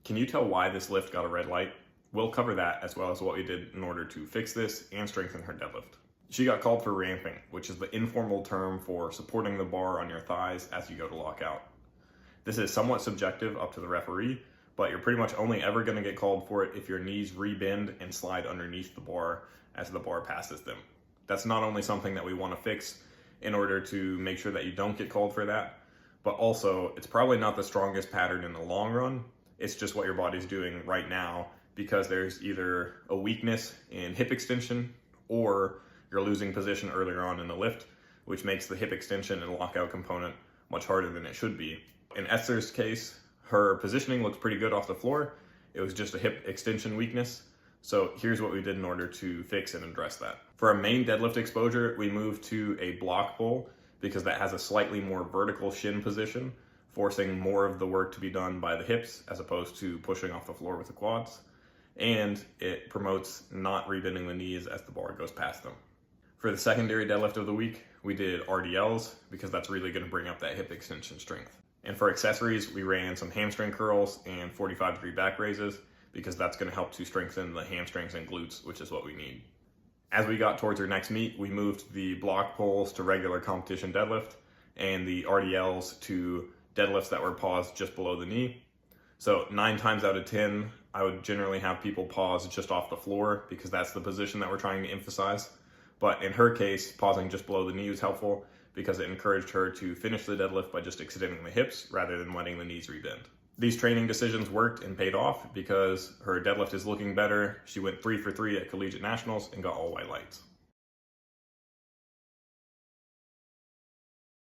Can you tell why this lift got a red light? We'll cover that as well as what we did in order to fix this and strengthen her deadlift. She got called for ramping, which is the informal term for supporting the bar on your thighs as you go to lock out. This is somewhat subjective up to the referee, but you're pretty much only ever going to get called for it if your knees rebend and slide underneath the bar as the bar passes them. That's not only something that we want to fix in order to make sure that you don't get called for that, but also it's probably not the strongest pattern in the long run. It's just what your body's doing right now because there's either a weakness in hip extension or you're losing position earlier on in the lift, which makes the hip extension and lockout component much harder than it should be. In Esther's case, her positioning looks pretty good off the floor. It was just a hip extension weakness. So here's what we did in order to fix and address that. For our main deadlift exposure, we moved to a block pull because that has a slightly more vertical shin position, forcing more of the work to be done by the hips as opposed to pushing off the floor with the quads. And it promotes not rebending the knees as the bar goes past them. For the secondary deadlift of the week, we did RDLs because that's really going to bring up that hip extension strength. And for accessories, we ran some hamstring curls and 45-degree back raises because that's going to help to strengthen the hamstrings and glutes, which is what we need. As we got towards our next meet, we moved the block pulls to regular competition deadlift and the RDLs to deadlifts that were paused just below the knee. So 9 times out of 10, I would generally have people pause just off the floor because that's the position that we're trying to emphasize. But in her case, pausing just below the knee was helpful because it encouraged her to finish the deadlift by just extending the hips rather than letting the knees rebend. These training decisions worked and paid off because her deadlift is looking better. She went 3 for 3 at collegiate nationals and got all white lights.